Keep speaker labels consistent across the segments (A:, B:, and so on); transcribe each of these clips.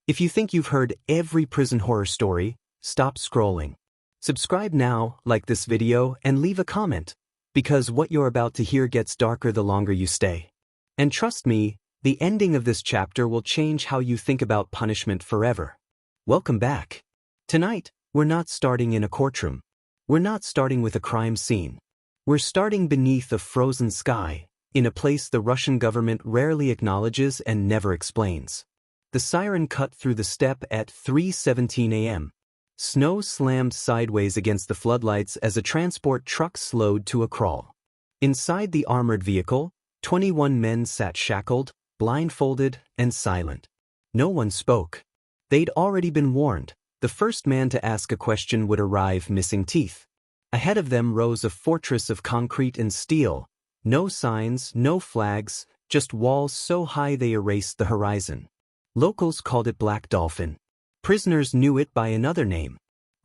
A: If you think you've heard every prison horror story, stop scrolling. Subscribe now, like this video, and leave a comment, because what you're about to hear gets darker the longer you stay. And trust me, the ending of this chapter will change how you think about punishment forever. Welcome back. Tonight, we're not starting in a courtroom. We're not starting with a crime scene. We're starting beneath a frozen sky, in a place the Russian government rarely acknowledges and never explains. The siren cut through the steppe at 3:17 a.m. Snow slammed sideways against the floodlights as a transport truck slowed to a crawl. Inside the armored vehicle, 21 men sat shackled, blindfolded, and silent. No one spoke. They'd already been warned. The first man to ask a question would arrive missing teeth. Ahead of them rose a fortress of concrete and steel. No signs, no flags, just walls so high they erased the horizon. Locals called it Black Dolphin. Prisoners knew it by another name.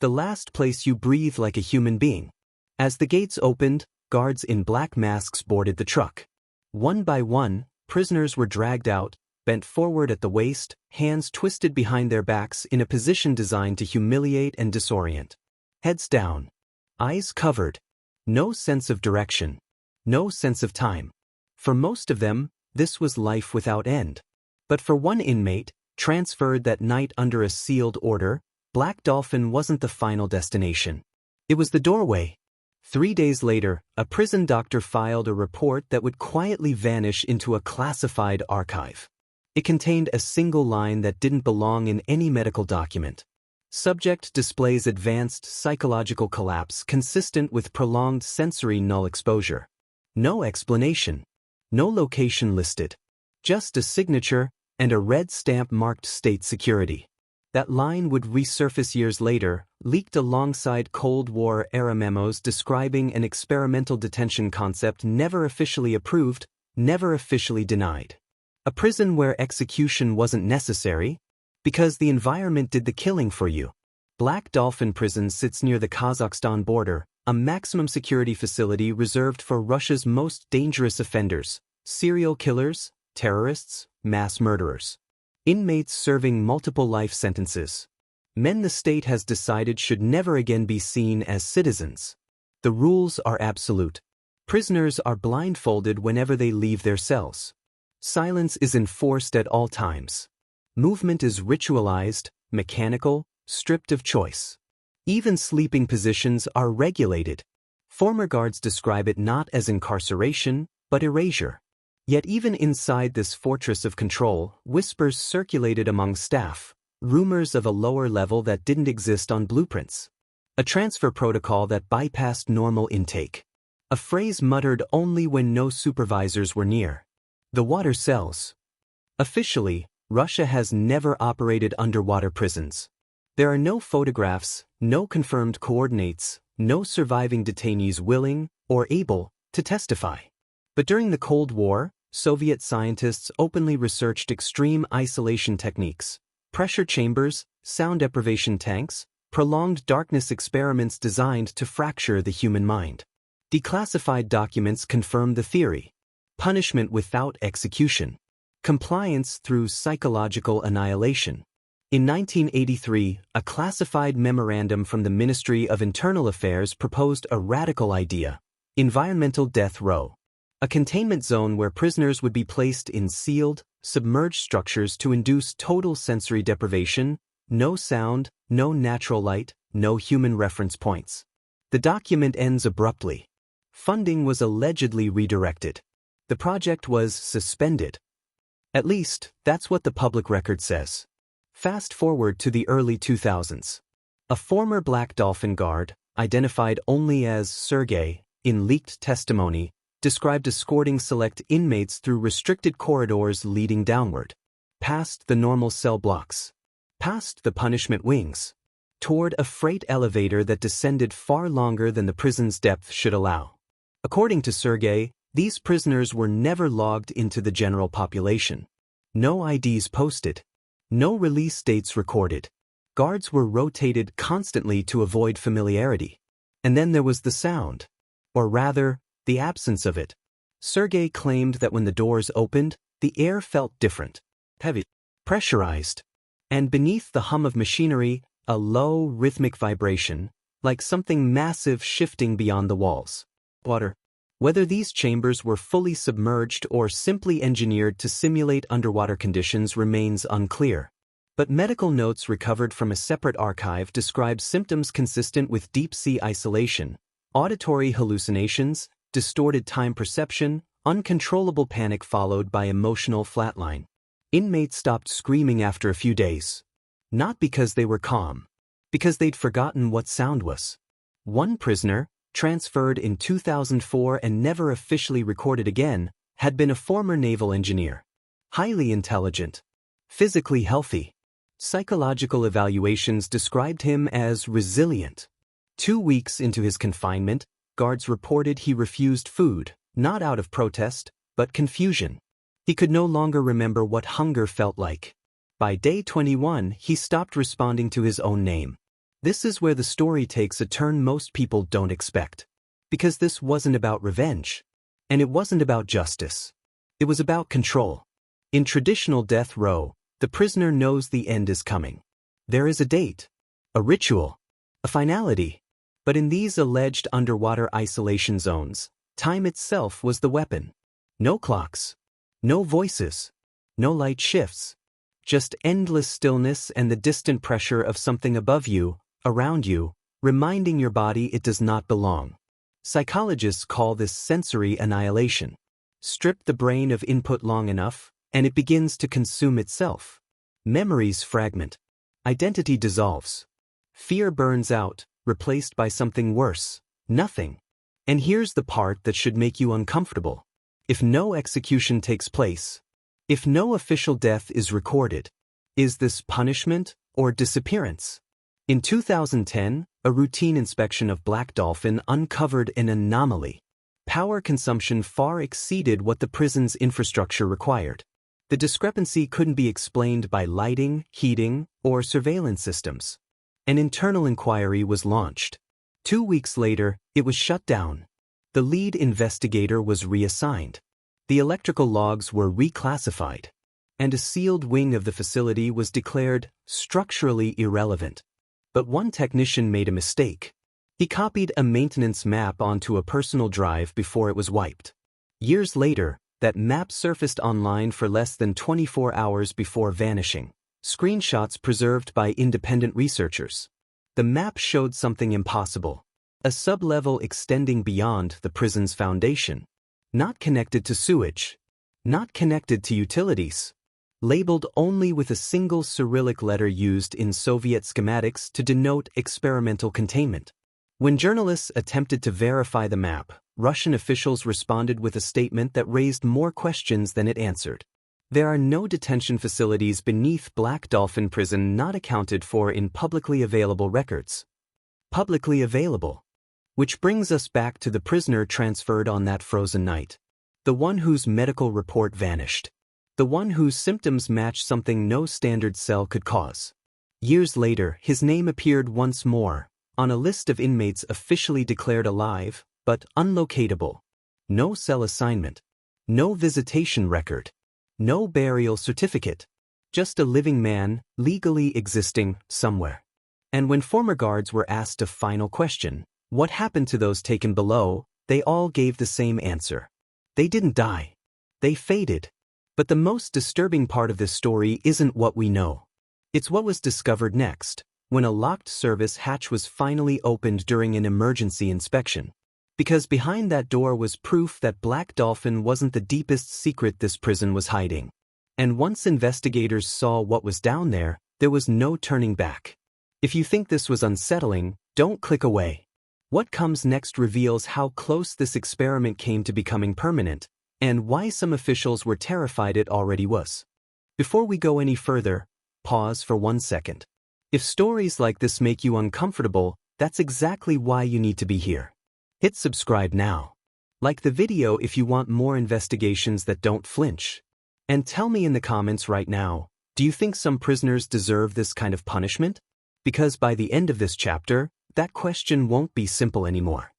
A: The last place you breathe like a human being. As the gates opened, guards in black masks boarded the truck. One by one, prisoners were dragged out, bent forward at the waist, hands twisted behind their backs in a position designed to humiliate and disorient. Heads down. Eyes covered. No sense of direction. No sense of time. For most of them, this was life without end. But for one inmate, transferred that night under a sealed order, Black Dolphin wasn't the final destination. It was the doorway. 3 days later, a prison doctor filed a report that would quietly vanish into a classified archive. It contained a single line that didn't belong in any medical document. Subject displays advanced psychological collapse consistent with prolonged sensory null exposure. No explanation. No location listed. Just a signature and a red stamp marked state security. That line would resurface years later, leaked alongside Cold War-era memos describing an experimental detention concept never officially approved, never officially denied. A prison where execution wasn't necessary, because the environment did the killing for you. Black Dolphin Prison sits near the Kazakhstan border, a maximum security facility reserved for Russia's most dangerous offenders, serial killers, terrorists, mass murderers. Inmates serving multiple life sentences. Men the state has decided should never again be seen as citizens. The rules are absolute. Prisoners are blindfolded whenever they leave their cells. Silence is enforced at all times. Movement is ritualized, mechanical, stripped of choice. Even sleeping positions are regulated. Former guards describe it not as incarceration, but erasure. Yet even inside this fortress of control, whispers circulated among staff, rumors of a lower level that didn't exist on blueprints. A transfer protocol that bypassed normal intake. A phrase muttered only when no supervisors were near. The water cells. Officially, Russia has never operated underwater prisons. There are no photographs, no confirmed coordinates, no surviving detainees willing, or able, to testify. But during the Cold War, Soviet scientists openly researched extreme isolation techniques, pressure chambers, sound deprivation tanks, prolonged darkness experiments designed to fracture the human mind. Declassified documents confirm the theory. Punishment without execution. Compliance through psychological annihilation. In 1983, a classified memorandum from the Ministry of Internal Affairs proposed a radical idea: environmental death row. A containment zone where prisoners would be placed in sealed, submerged structures to induce total sensory deprivation, no sound, no natural light, no human reference points. The document ends abruptly. Funding was allegedly redirected. The project was suspended. At least, that's what the public record says. Fast forward to the early 2000s. A former Black Dolphin guard, identified only as Sergei, in leaked testimony, described escorting select inmates through restricted corridors leading downward, past the normal cell blocks, past the punishment wings, toward a freight elevator that descended far longer than the prison's depth should allow. According to Sergei, these prisoners were never logged into the general population. No IDs posted. No release dates recorded. Guards were rotated constantly to avoid familiarity. And then there was the sound. Or rather, the absence of it. Sergei claimed that when the doors opened, the air felt different. Heavy. Pressurized. And beneath the hum of machinery, a low, rhythmic vibration, like something massive shifting beyond the walls. Water. Whether these chambers were fully submerged or simply engineered to simulate underwater conditions remains unclear. But medical notes recovered from a separate archive describe symptoms consistent with deep-sea isolation, auditory hallucinations, distorted time perception, uncontrollable panic followed by emotional flatline. Inmates stopped screaming after a few days. Not because they were calm, because they'd forgotten what sound was. One prisoner, transferred in 2004 and never officially recorded again, had been a former naval engineer. Highly intelligent. Physically healthy. Psychological evaluations described him as resilient. 2 weeks into his confinement, guards reported he refused food, not out of protest, but confusion. He could no longer remember what hunger felt like. By day 21, he stopped responding to his own name. This is where the story takes a turn most people don't expect. Because this wasn't about revenge. And it wasn't about justice. It was about control. In traditional death row, the prisoner knows the end is coming. There is a date, a ritual, a finality. But in these alleged underwater isolation zones, time itself was the weapon. No clocks, no voices, no light shifts. Just endless stillness and the distant pressure of something above you, around you, reminding your body it does not belong. Psychologists call this sensory annihilation. Strip the brain of input long enough, and it begins to consume itself. Memories fragment. Identity dissolves. Fear burns out, replaced by something worse, nothing. And here's the part that should make you uncomfortable. If no execution takes place, if no official death is recorded, is this punishment or disappearance? In 2010, a routine inspection of Black Dolphin uncovered an anomaly. Power consumption far exceeded what the prison's infrastructure required. The discrepancy couldn't be explained by lighting, heating, or surveillance systems. An internal inquiry was launched. 2 weeks later, it was shut down. The lead investigator was reassigned. The electrical logs were reclassified. And a sealed wing of the facility was declared structurally irrelevant. But one technician made a mistake. He copied a maintenance map onto a personal drive before it was wiped. Years later, that map surfaced online for less than 24 hours before vanishing. Screenshots preserved by independent researchers. The map showed something impossible. A sublevel extending beyond the prison's foundation. Not connected to sewage. Not connected to utilities. Labeled only with a single Cyrillic letter used in Soviet schematics to denote experimental containment. When journalists attempted to verify the map, Russian officials responded with a statement that raised more questions than it answered. There are no detention facilities beneath Black Dolphin prison not accounted for in publicly available records. Publicly available. Which brings us back to the prisoner transferred on that frozen night. The one whose medical report vanished. The one whose symptoms matched something no standard cell could cause. Years later, his name appeared once more, on a list of inmates officially declared alive, but unlocatable. No cell assignment. No visitation record. No burial certificate. Just a living man, legally existing somewhere. And when former guards were asked a final question, what happened to those taken below, they all gave the same answer. They didn't die. They faded. But the most disturbing part of this story isn't what we know. It's what was discovered next, when a locked service hatch was finally opened during an emergency inspection. Because behind that door was proof that Black Dolphin wasn't the deepest secret this prison was hiding. And once investigators saw what was down there was no turning back. If you think this was unsettling, don't click away. What comes next reveals how close this experiment came to becoming permanent, and why some officials were terrified it already was. Before we go any further, pause for 1 second. If stories like this make you uncomfortable, that's exactly why you need to be here. Hit subscribe now. Like the video if you want more investigations that don't flinch. And tell me in the comments right now, do you think some prisoners deserve this kind of punishment? Because by the end of this chapter, that question won't be simple anymore.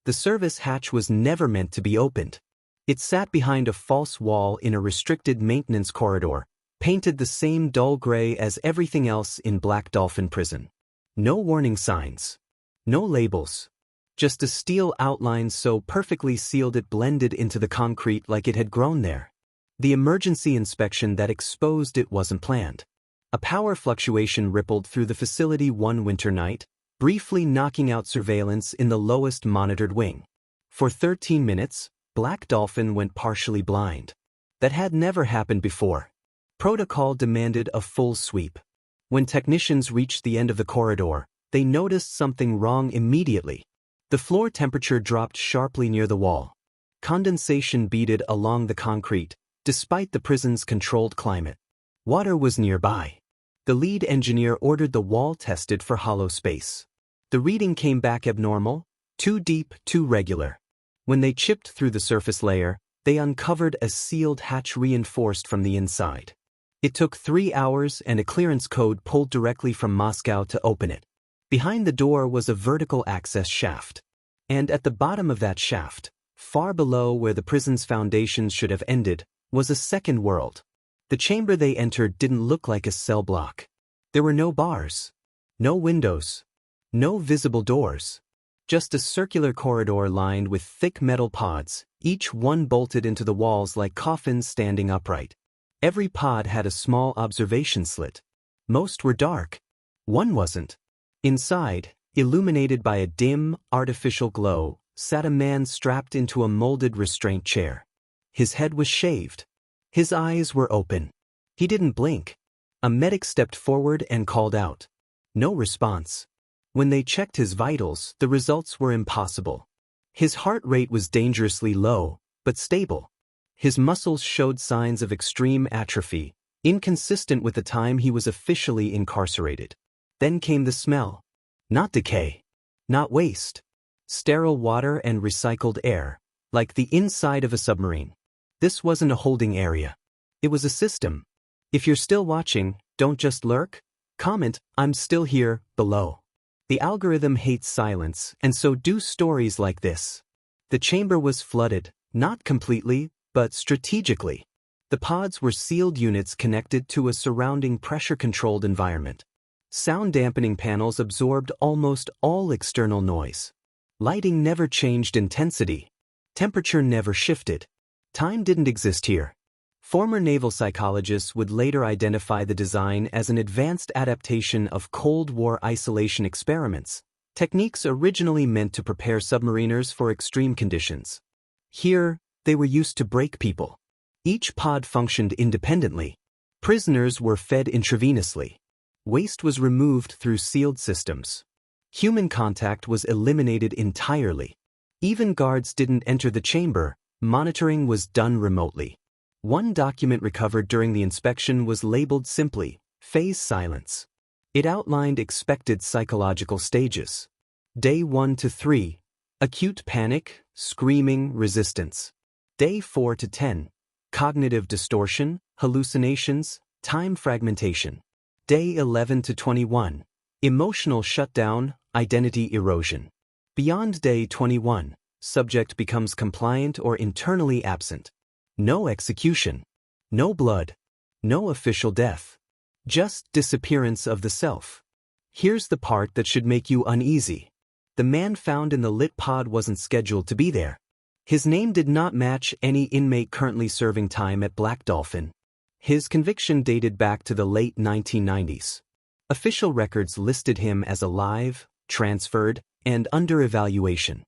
A: The service hatch was never meant to be opened. It sat behind a false wall in a restricted maintenance corridor, painted the same dull gray as everything else in Black Dolphin prison. No warning signs. No labels. Just a steel outline so perfectly sealed it blended into the concrete like it had grown there. The emergency inspection that exposed it wasn't planned. A power fluctuation rippled through the facility one winter night, briefly knocking out surveillance in the lowest monitored wing. For 13 minutes, Black Dolphin went partially blind. That had never happened before. Protocol demanded a full sweep. When technicians reached the end of the corridor, they noticed something wrong immediately. The floor temperature dropped sharply near the wall. Condensation beaded along the concrete, despite the prison's controlled climate. Water was nearby. The lead engineer ordered the wall tested for hollow space. The reading came back abnormal, too deep, too regular. When they chipped through the surface layer, they uncovered a sealed hatch reinforced from the inside. It took 3 hours and a clearance code pulled directly from Moscow to open it. Behind the door was a vertical access shaft. And at the bottom of that shaft, far below where the prison's foundations should have ended, was a second world. The chamber they entered didn't look like a cell block. There were no bars, no windows, no visible doors. Just a circular corridor lined with thick metal pods, each one bolted into the walls like coffins standing upright. Every pod had a small observation slit. Most were dark. One wasn't. Inside, illuminated by a dim, artificial glow, sat a man strapped into a molded restraint chair. His head was shaved. His eyes were open. He didn't blink. A medic stepped forward and called out. No response. When they checked his vitals, the results were impossible. His heart rate was dangerously low, but stable. His muscles showed signs of extreme atrophy, inconsistent with the time he was officially incarcerated. Then came the smell. Not decay. Not waste. Sterile water and recycled air, like the inside of a submarine. This wasn't a holding area. It was a system. If you're still watching, don't just lurk. Comment, "I'm still here," below. The algorithm hates silence, and so do stories like this. The chamber was flooded, not completely, but strategically. The pods were sealed units connected to a surrounding pressure-controlled environment. Sound-dampening panels absorbed almost all external noise. Lighting never changed intensity. Temperature never shifted. Time didn't exist here. Former naval psychologists would later identify the design as an advanced adaptation of Cold War isolation experiments, techniques originally meant to prepare submariners for extreme conditions. Here, they were used to break people. Each pod functioned independently. Prisoners were fed intravenously. Waste was removed through sealed systems. Human contact was eliminated entirely. Even guards didn't enter the chamber. Monitoring was done remotely. One document recovered during the inspection was labeled simply, "Phase Silence." It outlined expected psychological stages. Day 1 to 3, acute panic, screaming, resistance. Day 4 to 10, cognitive distortion, hallucinations, time fragmentation. Day 11 to 21, emotional shutdown, identity erosion. Beyond day 21, subject becomes compliant or internally absent. No execution. No blood. No official death. Just disappearance of the self. Here's the part that should make you uneasy. The man found in the lit pod wasn't scheduled to be there. His name did not match any inmate currently serving time at Black Dolphin. His conviction dated back to the late 1990s. Official records listed him as alive, transferred, and under evaluation.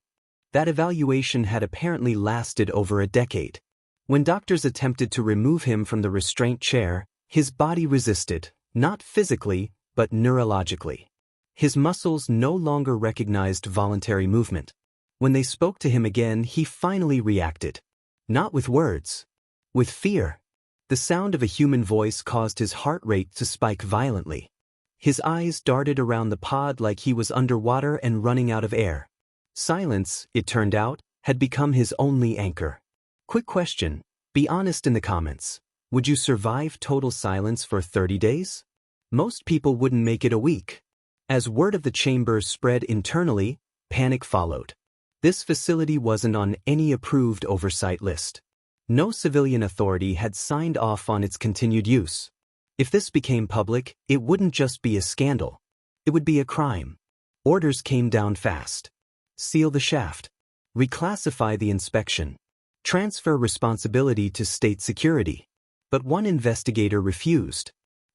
A: That evaluation had apparently lasted over a decade. When doctors attempted to remove him from the restraint chair, his body resisted, not physically, but neurologically. His muscles no longer recognized voluntary movement. When they spoke to him again, he finally reacted. Not with words. With fear. The sound of a human voice caused his heart rate to spike violently. His eyes darted around the pod like he was underwater and running out of air. Silence, it turned out, had become his only anchor. Quick question. Be honest in the comments. Would you survive total silence for 30 days? Most people wouldn't make it a week. As word of the chamber spread internally, panic followed. This facility wasn't on any approved oversight list. No civilian authority had signed off on its continued use. If this became public, it wouldn't just be a scandal. It would be a crime. Orders came down fast. Seal the shaft. Reclassify the inspection. Transfer responsibility to state security. But one investigator refused.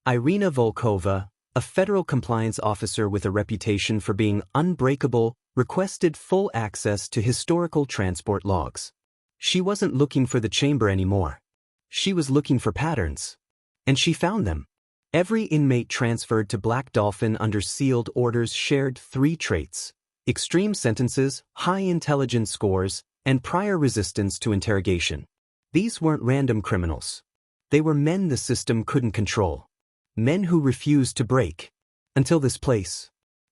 A: Irina Volkova, a federal compliance officer with a reputation for being unbreakable, requested full access to historical transport logs. She wasn't looking for the chamber anymore. She was looking for patterns. And she found them. Every inmate transferred to Black Dolphin under sealed orders shared 3 traits: extreme sentences, high intelligence scores, and prior resistance to interrogation. These weren't random criminals. They were men the system couldn't control. Men who refused to break. Until this place.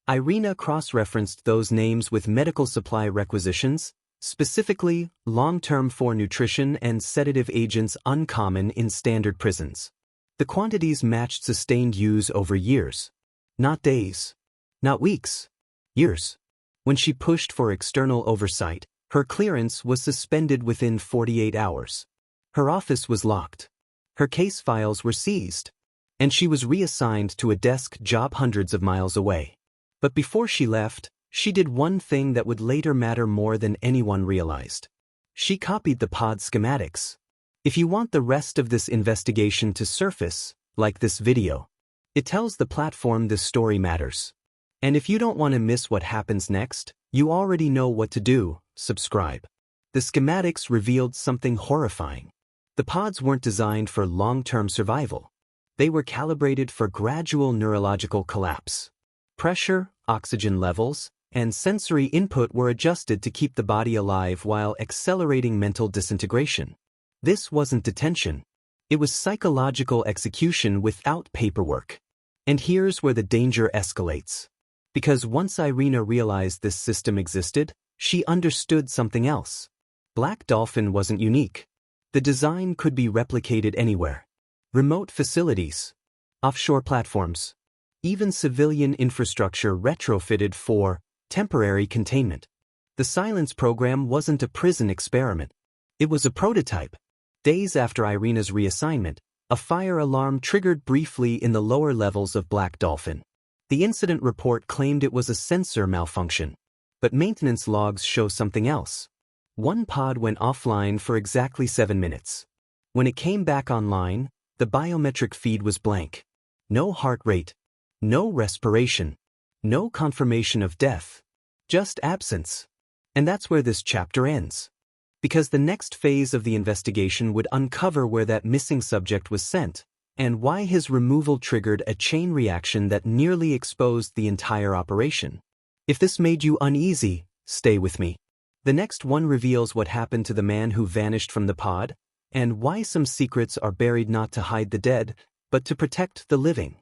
A: Irina cross-referenced those names with medical supply requisitions, specifically long-term for nutrition and sedative agents uncommon in standard prisons. The quantities matched sustained use over years. Not days. Not weeks. Years. When she pushed for external oversight, her clearance was suspended within 48 hours. Her office was locked. Her case files were seized. And she was reassigned to a desk job hundreds of miles away. But before she left, she did one thing that would later matter more than anyone realized. She copied the pod schematics. If you want the rest of this investigation to surface, like this video, it tells the platform this story matters. And if you don't want to miss what happens next, you already know what to do: subscribe. The schematics revealed something horrifying. The pods weren't designed for long-term survival. They were calibrated for gradual neurological collapse. Pressure, oxygen levels, and sensory input were adjusted to keep the body alive while accelerating mental disintegration. This wasn't detention. It was psychological execution without paperwork. And here's where the danger escalates. Because once Irina realized this system existed, she understood something else. Black Dolphin wasn't unique. The design could be replicated anywhere. Remote facilities, offshore platforms, even civilian infrastructure retrofitted for temporary containment. The silence program wasn't a prison experiment. It was a prototype. Days after Irina's reassignment, a fire alarm triggered briefly in the lower levels of Black Dolphin. The incident report claimed it was a sensor malfunction. But maintenance logs show something else. One pod went offline for exactly 7 minutes. When it came back online, the biometric feed was blank. No heart rate. No respiration. No confirmation of death. Just absence. And that's where this chapter ends. Because the next phase of the investigation would uncover where that missing subject was sent, and why his removal triggered a chain reaction that nearly exposed the entire operation. If this made you uneasy, stay with me. The next one reveals what happened to the man who vanished from the pod, and why some secrets are buried not to hide the dead, but to protect the living.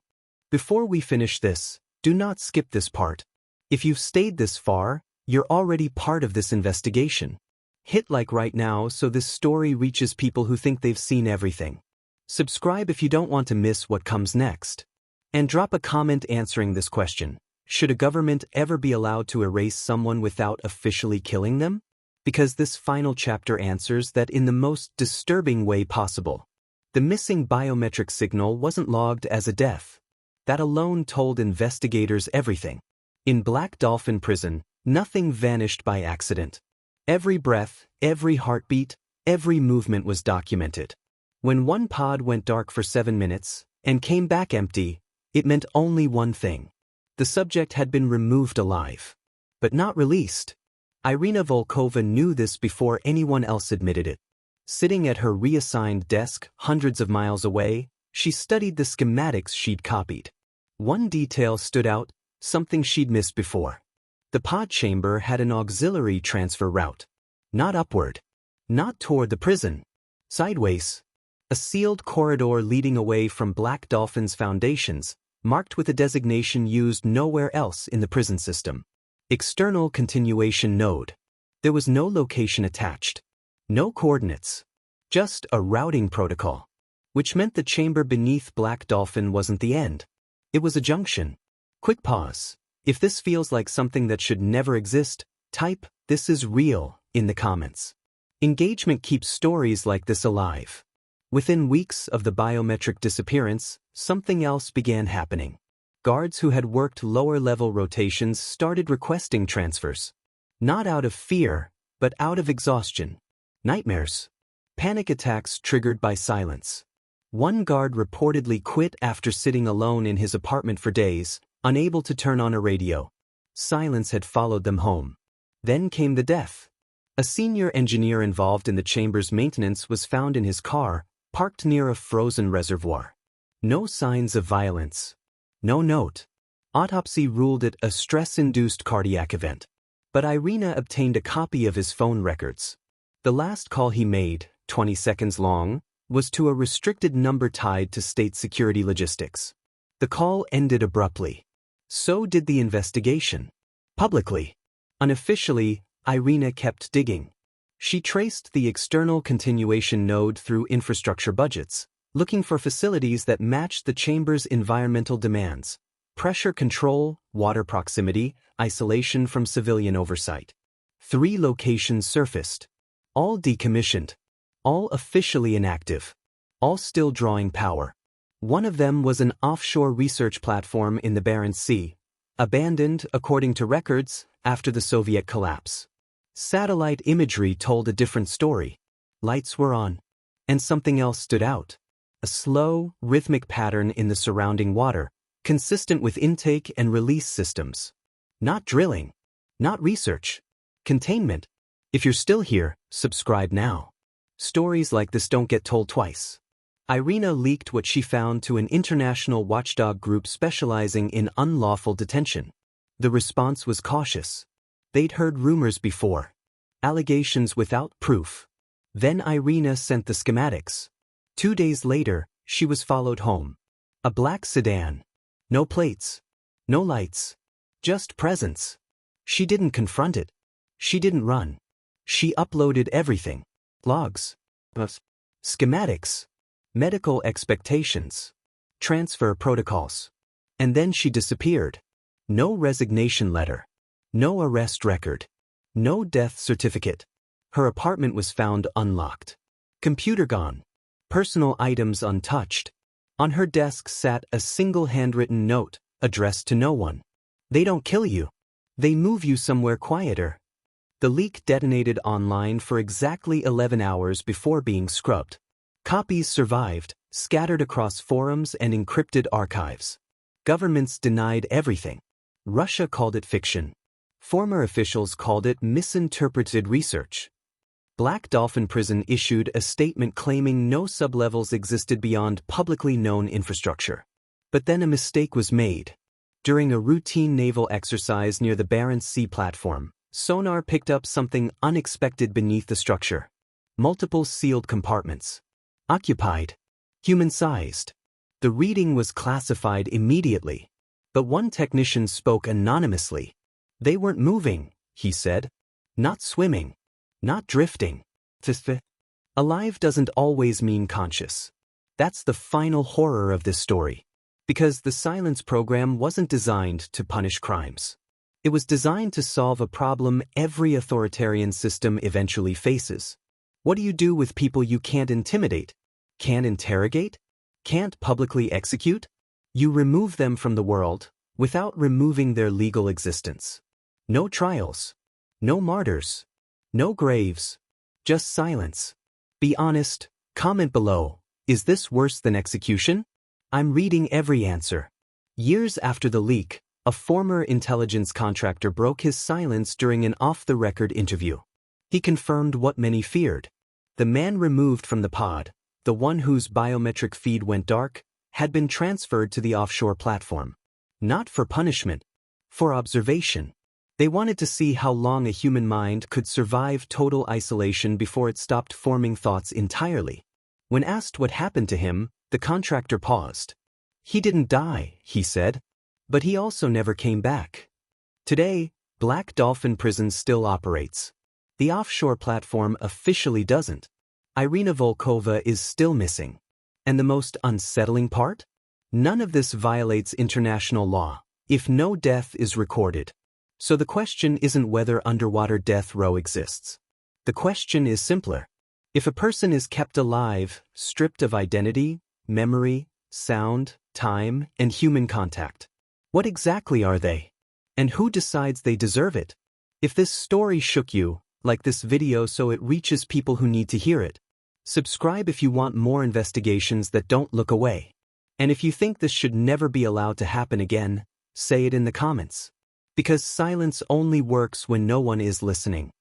A: Before we finish this, do not skip this part. If you've stayed this far, you're already part of this investigation. Hit like right now so this story reaches people who think they've seen everything. Subscribe if you don't want to miss what comes next. And drop a comment answering this question. Should a government ever be allowed to erase someone without officially killing them? Because this final chapter answers that in the most disturbing way possible. The missing biometric signal wasn't logged as a death. That alone told investigators everything. In Black Dolphin prison, nothing vanished by accident. Every breath, every heartbeat, every movement was documented. When one pod went dark for 7 minutes and came back empty, it meant only one thing. The subject had been removed alive, but not released. Irina Volkova knew this before anyone else admitted it. Sitting at her reassigned desk, hundreds of miles away, she studied the schematics she'd copied. One detail stood out, something she'd missed before. The pod chamber had an auxiliary transfer route. Not upward. Not toward the prison. Sideways. A sealed corridor leading away from Black Dolphin's foundations, marked with a designation used nowhere else in the prison system. External continuation node. There was no location attached. No coordinates. Just a routing protocol. Which meant the chamber beneath Black Dolphin wasn't the end. It was a junction. Quick pause. If this feels like something that should never exist, type "this is real" in the comments. Engagement keeps stories like this alive. Within weeks of the biometric disappearance, something else began happening. Guards who had worked lower-level rotations started requesting transfers. Not out of fear, but out of exhaustion. Nightmares. Panic attacks triggered by silence. One guard reportedly quit after sitting alone in his apartment for days, unable to turn on a radio. Silence had followed them home. Then came the death. A senior engineer involved in the chamber's maintenance was found in his car, parked near a frozen reservoir. No signs of violence. No note. Autopsy ruled it a stress-induced cardiac event. But Irina obtained a copy of his phone records. The last call he made, 20 seconds long, was to a restricted number tied to state security logistics. The call ended abruptly. So did the investigation. Publicly. Unofficially, Irina kept digging. She traced the external continuation node through infrastructure budgets, looking for facilities that matched the chamber's environmental demands: pressure control, water proximity, isolation from civilian oversight. 3 locations surfaced. All decommissioned. All officially inactive. All still drawing power. One of them was an offshore research platform in the Barents Sea, abandoned, according to records, after the Soviet collapse. Satellite imagery told a different story. Lights were on. And something else stood out. A slow, rhythmic pattern in the surrounding water, consistent with intake and release systems. Not drilling. Not research. Containment. If you're still here, subscribe now. Stories like this don't get told twice. Irina leaked what she found to an international watchdog group specializing in unlawful detention. The response was cautious. They'd heard rumors before. Allegations without proof. Then Irina sent the schematics. 2 days later, she was followed home. A black sedan. No plates. No lights. Just presence. She didn't confront it. She didn't run. She uploaded everything. Logs. Schematics. Medical expectations. Transfer protocols. And then she disappeared. No resignation letter. No arrest record. No death certificate. Her apartment was found unlocked. Computer gone. Personal items untouched. On her desk sat a single handwritten note, addressed to no one. They don't kill you. They move you somewhere quieter. The leak detonated online for exactly 11 hours before being scrubbed. Copies survived, scattered across forums and encrypted archives. Governments denied everything. Russia called it fiction. Former officials called it misinterpreted research. Black Dolphin Prison issued a statement claiming no sublevels existed beyond publicly known infrastructure. But then a mistake was made. During a routine naval exercise near the Barents Sea platform, sonar picked up something unexpected beneath the structure. Multiple sealed compartments. Occupied. Human-sized. The reading was classified immediately. But one technician spoke anonymously. They weren't moving, he said. Not swimming. Not drifting. Alive doesn't always mean conscious. That's the final horror of this story. Because the silence program wasn't designed to punish crimes. It was designed to solve a problem every authoritarian system eventually faces. What do you do with people you can't intimidate? Can't interrogate? Can't publicly execute? You remove them from the world, without removing their legal existence. No trials. No martyrs. No graves. Just silence. Be honest. Comment below. Is this worse than execution? I'm reading every answer. Years after the leak, a former intelligence contractor broke his silence during an off-the-record interview. He confirmed what many feared. The man removed from the pod, the one whose biometric feed went dark, had been transferred to the offshore platform. Not for punishment. For observation. They wanted to see how long a human mind could survive total isolation before it stopped forming thoughts entirely. When asked what happened to him, the contractor paused. He didn't die, he said. But he also never came back. Today, Black Dolphin Prison still operates. The offshore platform officially doesn't. Irina Volkova is still missing. And the most unsettling part? None of this violates international law, if no death is recorded. So the question isn't whether underwater death row exists. The question is simpler. If a person is kept alive, stripped of identity, memory, sound, time, and human contact, what exactly are they? And who decides they deserve it? If this story shook you, like this video so it reaches people who need to hear it. Subscribe if you want more investigations that don't look away. And if you think this should never be allowed to happen again, say it in the comments. Because silence only works when no one is listening.